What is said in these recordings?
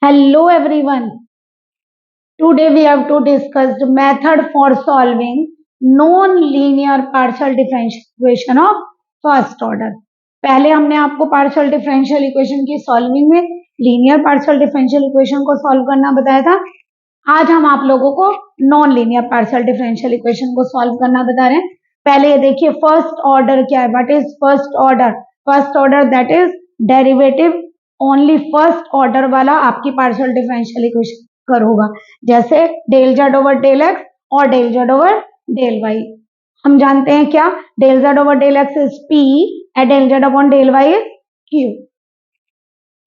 Hello everyone. Today we have to discuss the method for solving non-linear partial differential equation of first order. पहले हमने आपको partial differential equation की solving में linear partial differential equation को solve करना बताया था. आज हम आप लोगों को non linear partial differential equation को सॉल्व करना बता रहे हैं. पहले ये देखिए फर्स्ट ऑर्डर क्या है. What is first order? First order that is derivative only first order वाला आपकी पार्शियल डिफरेंशियल इक्वेशन कर होगा. जैसे del Z over del X और del Z over del Y. हम जानते हैं क्या, del Z over del X is P and del Z upon del Y is Q.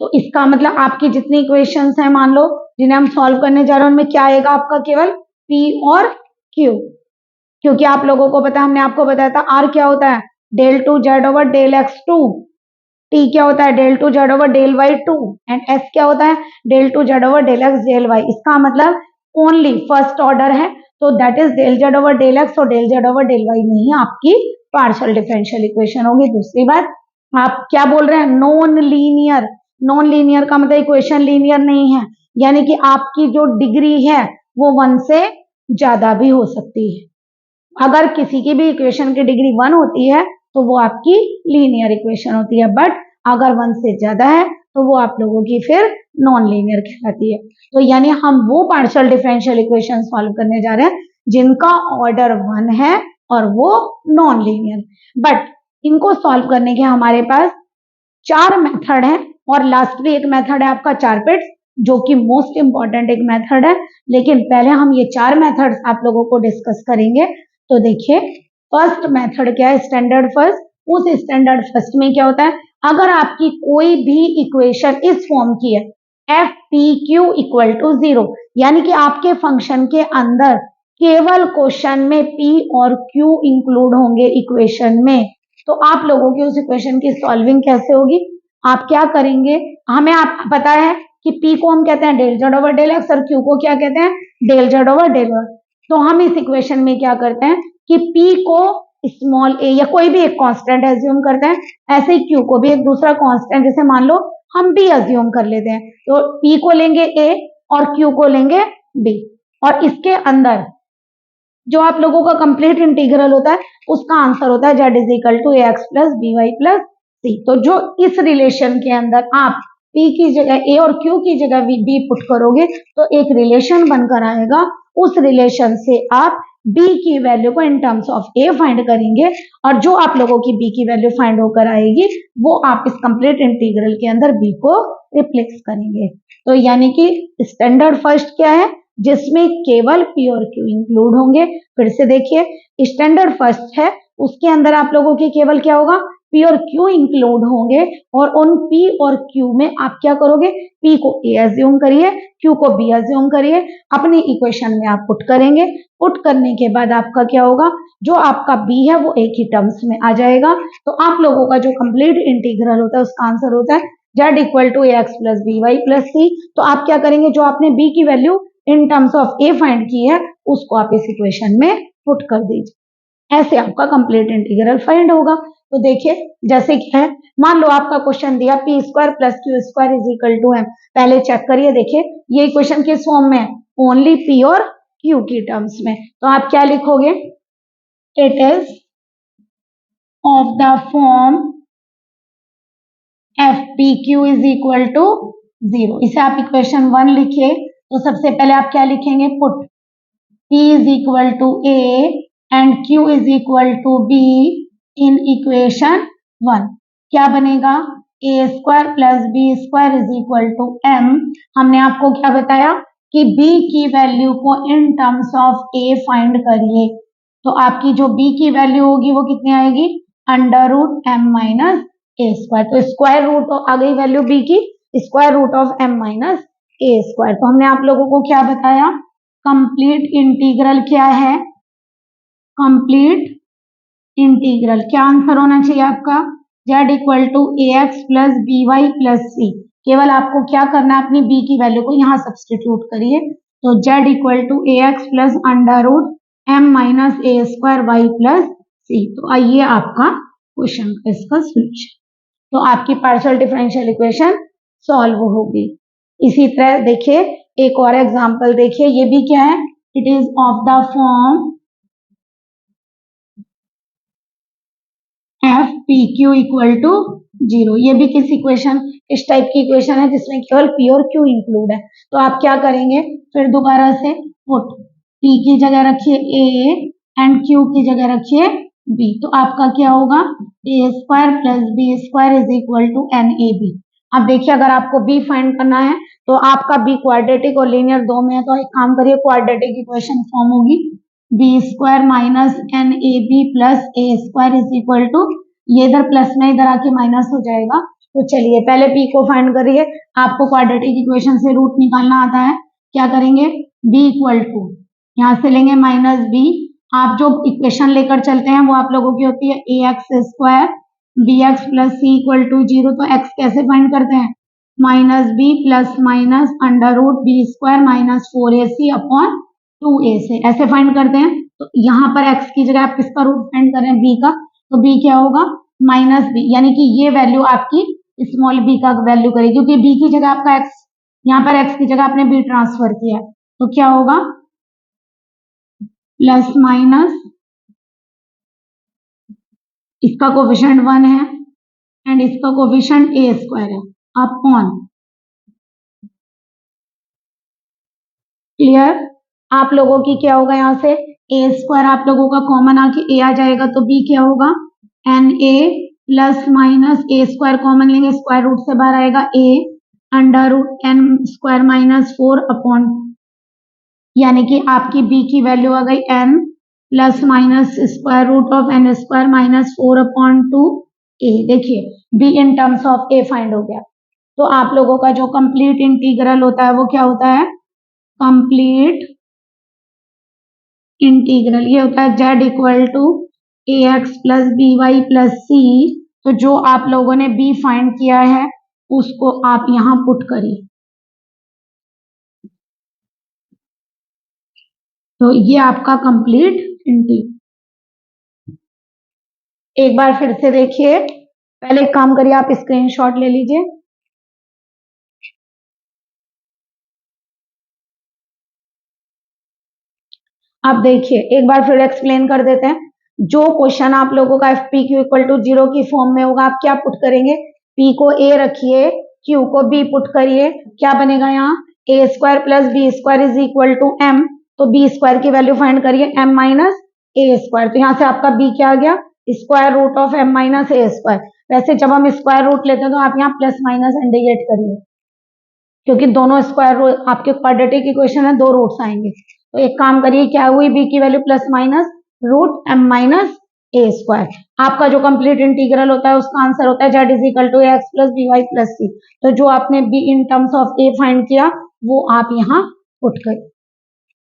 तो इसका मतलब आपकी जितनी इक्वेशंस हैं मान लो जिन्हें हम सॉल्व करने जा रहे हैं उनमें क्या आएगा आपका, केवल P और Q. क्योंकि आप लोगों को पता है, हमने आपको बताया था R क्या होता है, del two Z over del X two. T क्या होता है, del two Z over del Y two. And S क्या होता है, del two Z over del X del Y. इसका मतलब ओनली फर्स्ट ऑर्डर है तो that is del Z over del X और del Z over del Y में ही आपकी पार्शियल डिफरेंशियल इक्वेशन होगी. दूसरी बात, आप क्या बोल रहे हैं, नॉन लीनियर. नॉन लीनियर का मतलब इक्वेशन लीनियर नहीं है, यानी कि आपकी जो डिग्री है वो 1 से ज्यादा भी हो सकती है. अगर किसी की भी इक्वेशन की डिग्री 1 होती है तो वो आपकी लीनियर इक्वेशन होती है, बट अगर 1 से ज्यादा है तो वो आप लोगों की फिर नॉन लीनियर कहलाती है. तो यानी हम वो पार्शियल डिफरेंशियल इक्वेशन सॉल्व करने जा रहे हैं जिनका ऑर्डर 1 है और वो नॉन लीनियर. बट इनको सॉल्व करने के हमारे पास 4 मेथड है और लास्ट भी एक मेथड है आपका चारपेट्स, जो कि मोस्ट इंपॉर्टेंट एक मेथड है. लेकिन पहले हम ये 4 मेथड्स आप लोगों को डिस्कस करेंगे. तो देखिए फर्स्ट मेथड क्या है, स्टैंडर्ड फर्स्ट. उस स्टैंडर्ड फर्स्ट में क्या होता है, अगर आपकी कोई भी इक्वेशन इस फॉर्म की है F P Q equal to 0, यानी कि आपके फंक्शन के अंदर केवल क्वेश्चन में P और Q इंक्लूड होंगे इक्वेशन में, तो आप लोगों की उस इक्वेशन की सॉल्विंग कैसे होगी. आप क्या करेंगे, हमें आप पता है कि P को हम कहते हैं del Z over del X और Q को क्या कहते हैं, del Z over del Y. तो हम इस इक्वेशन में क्या करते हैं कि P को स्मॉल a या कोई भी एक कांस्टेंट एज्यूम करते हैं, ऐसे ही Q को भी एक दूसरा कांस्टेंट, जैसे मान लो हम B एज्यूम कर लेते हैं. तो P को लेंगे a और Q को लेंगे b, और इसके अंदर जो आप लोगों का कंप्लीट इंटीग्रल होता है उसका आंसर होता है Z is equal to A x plus B Y plus सी. तो जो इस रिलेशन के अंदर आप P की जगह A और Q की जगह B पुट करोगे तो एक रिलेशन बनकर आएगा. उस रिलेशन से आप B की वैल्यू को इन टर्म्स ऑफ A फाइंड करेंगे और जो आप लोगों की B की वैल्यू फाइंड होकर आएगी वो आप इस कंप्लीट इंटीग्रल के अंदर B को रिप्लेस करेंगे. तो यानी कि स्टैंडर्ड फर्स्ट क्या है, जिसमें केवल P और Q इंक्लूड होंगे. फिर से देखिए, स्टैंडर्ड फर्स्ट है उसके अंदर आप लोगों के केवल क्या होगा, P और Q इंक्लूड होंगे और उन P और Q में आप क्या करोगे, P को A एज्यूम करिए, Q को B एज्यूम करिए, अपनी इक्वेशन में आप पुट करेंगे. पुट करने के बाद आपका क्या होगा, जो आपका B है वो एक ही टर्म्स में आ जाएगा. तो आप लोगों का जो कंप्लीट इंटीग्रल होता है उसका आंसर होता है Z equal to A x plus B Y plus सी. तो आप क्या करेंगे, जो आपने B की value in terms of A find की है उसको आप इस इक्वेशन में पुट कर दीजिए. ऐसे आपका कंप्लीट इंटीग्रल फाइंड होगा. तो देखिए जैसे क्या है, मान लो आपका क्वेश्चन दिया P square plus Q square is equal to M. पहले चेक करिए, देखिए ये इक्वेशन किस फॉर्म में है, ओनली P और Q की टर्म्स में. तो आप क्या लिखोगे, it is of the form F P Q is equal to 0. इसे आप इक्वेशन 1 लिखिए. तो सबसे पहले आप क्या लिखेंगे, put P is equal to A and Q is equal to B in equation 1. क्या बनेगा, A square plus B square is equal to m. हमने आपको क्या बताया कि B की वैल्यू को इन टर्म्स ऑफ A फाइंड करिए. तो आपकी जो B की वैल्यू होगी वो कितनी आएगी, under root m minus A square. तो स्क्वायर रूट आ गई वैल्यू B की, square root of m minus A square. तो हमने आप लोगों को क्या बताया, कंप्लीट इंटीग्रल क्या है, कंप्लीट इंटीग्रल क्या आंसर होना चाहिए आपका, Z equal to A x plus B Y plus C. केवल आपको क्या करना है, अपनी B की वैल्यू को यहाँ सब्सटीट्यूट करिए. तो Z equal to A x plus under root m minus A square Y plus सी. तो आइए आपका क्वेश्चन का इसका सोल्यूशन. तो आपकी पार्शियल डिफरेंशियल इक्वेशन सॉल्व होगी. इसी तरह देखिए एक और एग्जांपल देखिए, ये भी क्या है, it is of the form F P Q equal to 0। ये भी किस इक्वेशन, इस टाइप की इक्वेशन है जिसमें केवल पी और क्यू इंक्लूड है। तो आप क्या करेंगे, फिर दोबारा से पुट पी की जगह रखिए ए एंड क्यू की जगह रखिए बी। तो आपका क्या होगा, A square plus B square is equal to N A B. अब देखिए अगर आपको बी फाइंड करना है तो आपका बी क्वाड्रेटिक और लीनियर दो में है, तो एक काम करिए, क्वाड्रेटिक इक्वेशन फॉर्म होगी B square minus N A B plus A square is equal to, ये इधर प्लस में इधर आके माइनस हो जाएगा। तो चलिए पहले पी को फाइंड करिए, आपको क्वाड्रेटिक इक्वेशन से रूट निकालना आता है, क्या करेंगे, बी इक्वल टू यहाँ से लेंगे माइनस बी, आप जो इक्वेशन लेकर चलते हैं वो आप लोगों की होती है A X square B X plus C equal to 0। तो एक्स कैसे फाइंड करते हैं, minus B plus minus under root B square minus 4ac upon 2a से, ऐसे फाइंड करते हैं। तो यहाँ पर x की जगह आप किसका रूट फाइंड कर रहे हैं, b का, तो b क्या होगा माइनस b, यानी कि ये वैल्यू आपकी स्मॉल b का वैल्यू करेगी, क्योंकि b की जगह आपका x, यहाँ पर x की जगह आपने b ट्रांसफर किया है। तो क्या होगा प्लस माइनस, इसका कोफिशिएंट 1 है एंड इसका कोफिशिएंट a स्क्वायर है अपॉन, क्लियर। आप लोगों की क्या होगा, यहाँ से ए स्क्वायर आप लोगों का कॉमन आके ए आ जाएगा, तो बी क्या होगा N A plus minus A square common लेंगे, स्क्वायर रूट से बाहर आएगा A under root N square minus 4 upon, यानी कि आपकी बी की वैल्यू आ गई N plus minus square root of N square minus 4 upon 2 A. देखिए B in terms of A find हो गया। तो आप लोगों का जो कंप्लीट इंटीग्रल होता है वो क्या होता है, कंप्लीट इंटीग्रल, ये होता है z equal to A x plus B Y plus सी। तो जो आप लोगों ने b फाइंड किया है उसको आप यहां पुट करिए, तो ये आपका कंप्लीट इंटीग्रल। एक बार फिर से देखिए, पहले एक काम करिए, आप स्क्रीनशॉट ले लीजिए। आप देखिए एक बार फिर एक्सप्लेन कर देते हैं। जो क्वेश्चन आप लोगों का F P Q equal to 0 की फॉर्म में होगा, आप क्या पुट करेंगे, p को a रखिए, q को b पुट करिए, क्या बनेगा यहाँ a square plus B square is equal to m। तो b स्क्वायर की वैल्यू फाइंड करिए m माइनस a स्क्वायर, तो यहाँ से आपका b क्या आ गया, square root of m minus a square. वैसे जब हम स्क्वायर रूट लेते हैं तो आप यहाँ प्लस माइनस इंडिकेट करिए, क्योंकि दोनों स्क्वायर रूट आपके क्वाड्रेटिक इक्वेशन है, दो रूट्स आएंगे। तो एक काम करिए, क्या हुई b की value plus minus root m minus A square. आपका जो कंप्लीट इंटीग्रल होता है उसका आंसर होता है z is equal to x plus B Y plus सी। तो जो आपने b in terms of a find किया वो आप यहाँ पुट करें,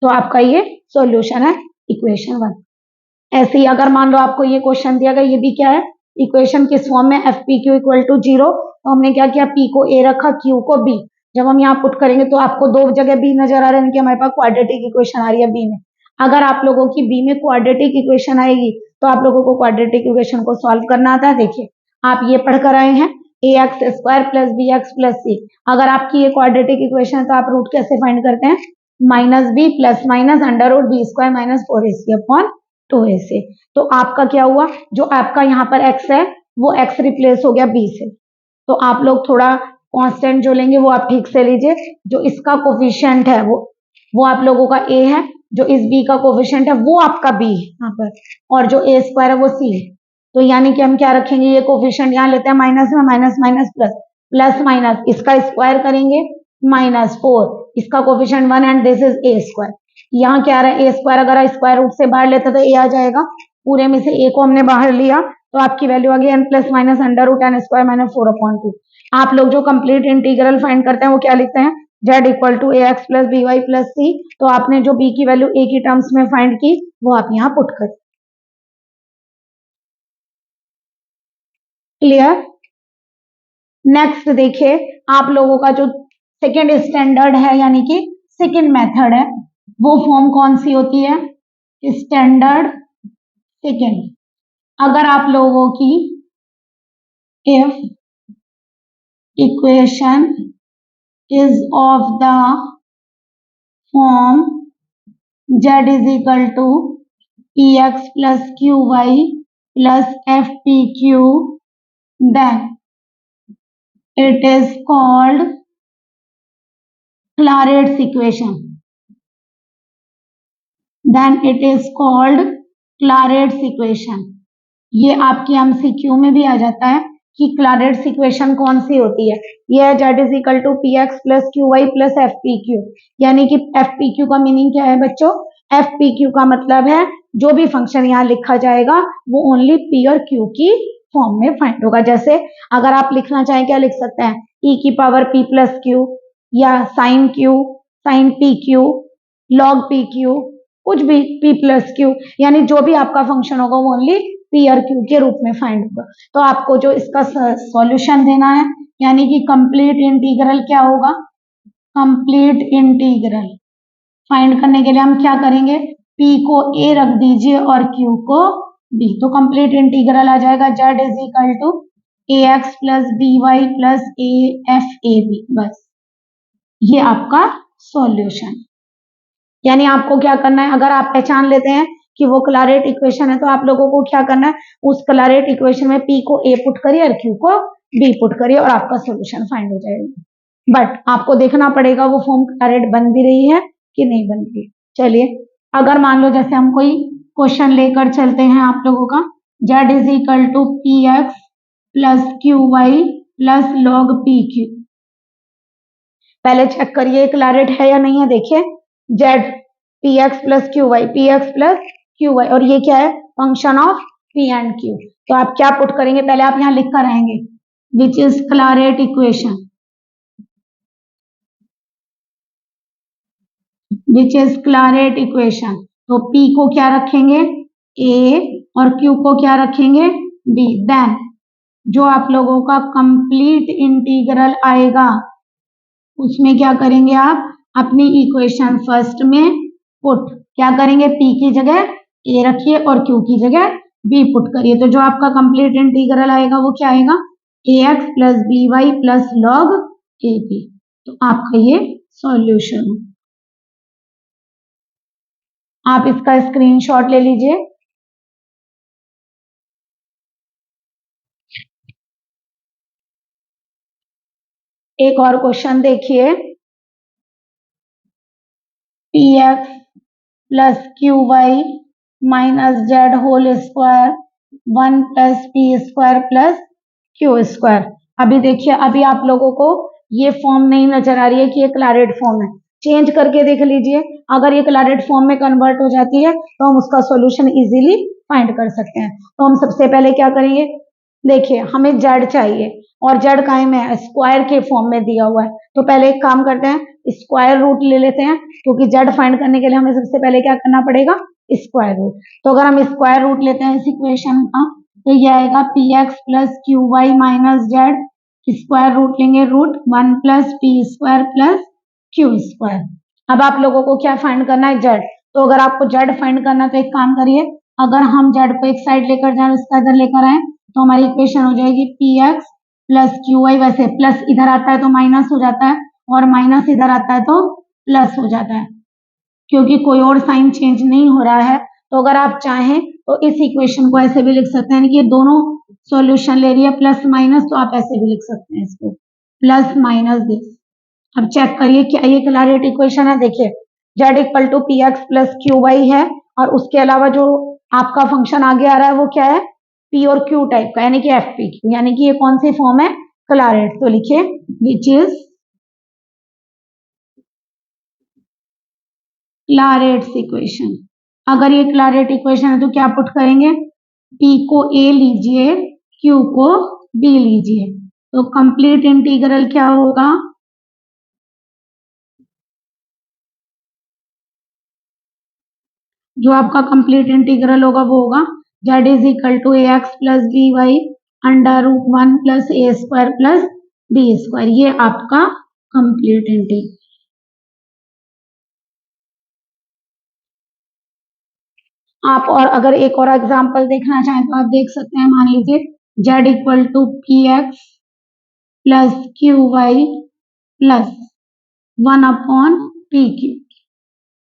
तो आपका ये सॉल्यूशन है इक्वेशन 1। ऐसे ही अगर मान लो आपको ये क्वेश्चन दिया गया, ये भी क्या है, इक्वेशन किस फॉर्म में, F P Q equal to 0। तो हमने क्या किया, p को a रखा, q को b। जब हम यहाँ पुट करेंगे तो आपको दो जगह b नजर आ रहा है कि हमारे पास क्वाड्रेटिक इक्वेशन आ रही है b में। अगर आप लोगों की b में क्वाड्रेटिक इक्वेशन आएगी तो आप लोगों को क्वाड्रेटिक इक्वेशन को सॉल्व करना आता है। देखिए आप ये पढ़ कर आए हैं A X square plus B X plus C. अगर आपकी ये क्वाड्रेटिक इक्वेशन है तो आप रूट कैसे फाइंड करते हैं, minus B plus minus under root B square minus 4ac upon 2a से। तो आपका क्या हुआ, जो आपका यहाँ पर x है वो x रिप्लेस हो गया b से। तो आप लोग थोड़ा कांस्टेंट जो लेंगे वो आप ठीक से लीजिए। जो इसका कोफिशिएंट है वो आप लोगों का a है, जो इस b का कोफिशिएंट है वो आपका b है यहाँ पर, और जो a स्क्वायर है वो c है। तो यानी कि हम क्या रखेंगे, ये कोफिशिएंट यहाँ लेते हैं माइनस में, minus minus plus, plus minus इसका स्क्वायर करेंगे माइनस 4, इसका coefficient 1 and this is a square. यहाँ क्या आ रहा है, ए स्क्वायर, अगर स्क्वायर रूट से बाहर लेते तो ए आ जाएगा, पूरे में से ए को हमने बाहर लिया तो आपकी वैल्यू आ गई N plus minus under root N square minus 4/2। आप लोग जो कंप्लीट इंटीग्रल फाइंड करते हैं वो क्या लिखते हैं, z equal to A x plus B Y plus सी। तो आपने जो b की वैल्यू a की टर्म्स में फाइंड की वो आप यहाँ पुट कर, क्लियर। नेक्स्ट देखिए, आप लोगों का जो सेकेंड स्टैंडर्ड है यानी कि सेकेंड मेथड है, वो फॉर्म कौन सी होती है, स्टैंडर्ड सेकेंड। अगर आप लोगों की if equation is of the form z is equal to px plus qy plus fpq, then it is called Clairaut's equation. Then it is called Clairaut's equation. ये आपके एमसीक्यू में भी आ जाता है कि क्लारेट्स इक्वेशन कौन सी होती है। ये है Z is equal to P x plus Q Y plus F P Q, यानी कि एफ पी क्यू का मीनिंग क्या है बच्चों? एफ पी क्यू का मतलब है जो भी फंक्शन यहाँ लिखा जाएगा वो ओनली पी और क्यू की फॉर्म में फाइंड होगा। जैसे अगर आप लिखना चाहें क्या लिख सकते हैं? ई की पावर पी प्लस क्यू, या sine Q, sine P Q, log P Q, कुछ भी पी प्लस क्यू, यानी जो भी आपका फंक्शन होगा वो ओनली पी और क्यू के रूप में फाइंड होगा। तो आपको जो इसका सॉल्यूशन देना है, यानी कि कंप्लीट इंटीग्रल क्या होगा? कंप्लीट इंटीग्रल फाइंड करने के लिए हम क्या करेंगे? पी को ए रख दीजिए और क्यू को बी, तो कंप्लीट इंटीग्रल आ जाएगा z is equal to A x plus B Y plus a f a b. बस ये आपका सॉल्यूशन। यानी आपको क्या करना है, अगर आप पहचान लेते हैं कि वो क्लारेट इक्वेशन है तो आप लोगों को क्या करना है, उस क्लारेट इक्वेशन में पी को ए पुट करिए और क्यू को बी पुट करिए और आपका सॉल्यूशन फाइंड हो जाएगा। बट आपको देखना पड़ेगा वो फॉर्म क्लारेट बन भी रही है कि नहीं बन रही। चलिए, अगर मान लो जैसे हम कोई क्वेश्चन लेकर चलते हैं आप लोगों का, z is equal to P x plus Q Y plus log P q. पहले चेक करिए क्लारेट है या नहीं है। देखिए z p x plus Q y, p x plus Q y, और ये क्या है? Function of p and q. तो आप क्या पुट करेंगे? पहले आप यहां लिख कर आएंगे which is Claret equation, which is Claret equation. तो पी को क्या रखेंगे? ए, और क्यू को क्या रखेंगे? बी। देन जो आप लोगों का कंप्लीट इंटीग्रल आएगा उसमें क्या करेंगे? आप अपनी इक्वेशन फर्स्ट में पुट क्या करेंगे? पी की जगह ए रखिए और क्यू की जगह बी पुट करिए। तो जो आपका कंप्लीट इंटीग्रल आएगा वो क्या आएगा? A x plus B Y plus log a b. तो आपका ये सॉल्यूशन है। आप इसका स्क्रीनशॉट ले लीजिए। एक और क्वेश्चन देखिए, p x plus Q y minus z whole square 1 plus p square plus Q square. अभी देखिए, अभी आप लोगों को ये फॉर्म नहीं नजर आ रही है कि ये क्लारेट फॉर्म है। चेंज करके देख लीजिए, अगर ये क्लारेट फॉर्म में कन्वर्ट हो जाती है तो हम उसका सॉल्यूशन इजीली फाइंड कर सकते हैं। तो हम सबसे पहले क्या करेंगे? देखिए हमें जेड चाहिए और जेड काहे में है? स्क्वायर के फॉर्म में दिया हुआ है। तो पहले एक काम करते हैं, स्क्वायर रूट ले लेते हैं, क्योंकि जेड फाइंड करने के लिए हमें सबसे पहले क्या करना पड़ेगा? Square root. तो अगर हम स्क्वायर रूट लेते हैं इस इक्वेशन का तो ये आएगा p x plus Q y minus z, square root लेंगे root 1 plus p square plus Q square. अब आप लोगों को क्या फाइंड करना है? जेड। तो अगर आपको जेड फाइंड करना है तो एक काम करिए, अगर हम जेड को एक साइड लेकर जाए उसका इधर लेकर आए तो हमारी इक्वेशन हो जाएगी p x plus Q y. वैसे प्लस इधर आता है तो माइनस हो जाता है और माइनस इधर आता है तो प्लस हो जाता है, क्योंकि कोई और साइन चेंज नहीं हो रहा है। तो अगर आप चाहें तो इस इक्वेशन को ऐसे भी लिख सकते हैं कि ये दोनों सॉल्यूशन ले रही है प्लस माइनस, तो आप ऐसे भी लिख सकते हैं इसको प्लस माइनस दिस। अब चेक करिए क्या ये क्लारेट इक्वेशन है। देखिए z equal to P x plus Q y है और उसके अलावा जो आपका फंक्शन आगे आ रहा है वो क्या है? पी और क्यू टाइप का, यानी कि एफ पी क्यू, यानी कि ये कौन सी फॉर्म है? क्लारेट। तो लिखिए विच इज क्लारेट्स इक्वेशन। अगर ये क्लारेट इक्वेशन है तो क्या पुट करेंगे? पी को ए लीजिए, क्यू को बी लीजिए। तो कंप्लीट इंटीग्रल क्या होगा? जो आपका कंप्लीट इंटीग्रल होगा वो होगा z is equal to A x plus B y under root 1 plus A square plus B square. ये आपका कंप्लीट इंटीग्रल। आप और अगर एक और एग्जांपल देखना चाहें तो आप देख सकते हैं। मान लीजिए z equal to P x plus Q Y plus 1/PQ।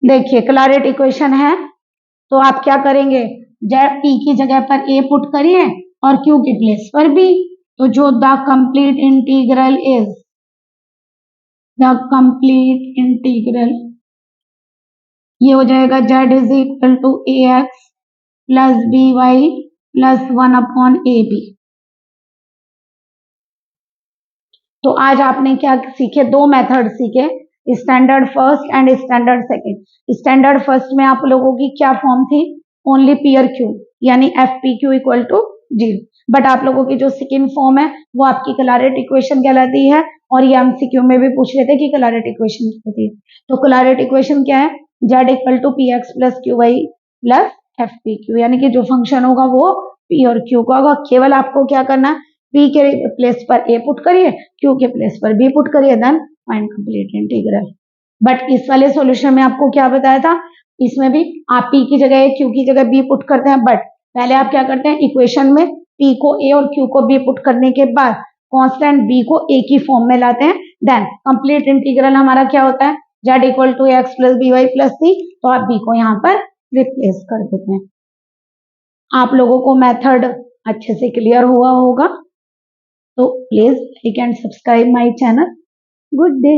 देखिए क्लैरिटी इक्वेशन है, तो आप क्या करेंगे, जब P की जगह पर A पुट करिए और Q की प्लेस पर B, तो जो the complete integral is, the complete integral ये हो जाएगा z is equal to ax plus by plus 1/AB। तो आज आपने क्या सीखे, दो मेथड सीखे, standard first and standard second. Standard first में आप लोगों की क्या फॉर्म थी, ओनली पी और क्यू, यानी f P Q equal to 0। But आप लोगों की जो सेकंड फॉर्म है वो आपकी क्लैरिटी इक्वेशन कहलाती है, और ये एमसीक्यू में भी पूछ रहे थे कि क्लैरिटी इक्वेशन क्या होती है। तो क्लैरिटी इक्वेशन क्या है, z equal to P x plus Q Y plus F P Q, यानी कि जो फंक्शन होगा वो पी और क्यू का होगा। केवल आपको क्या करना है, p के प्लेस पर a पुट करिए, q के प्लेस पर b पुट करिए, then find complete integral. But इस वाले सॉल्यूशन में आपको क्या बताया था, इसमें भी आप p की जगह a, q की जगह b पुट करते हैं, बट पहले आप क्या करते हैं, इक्वेशन में p को a और q को b पुट करने के बाद कांस्टेंट b को a की फॉर्म में लाते हैं, देन कंप्लीट इंटीग्रल हमारा क्या होता है, z equal to x plus B Y plus सी, तो आप b को यहाँ पर रिप्लेस कर देते हैं। आप लोगों को मेथड अच्छे से क्लियर हुआ होगा, तो please like and subscribe my channel. Good day.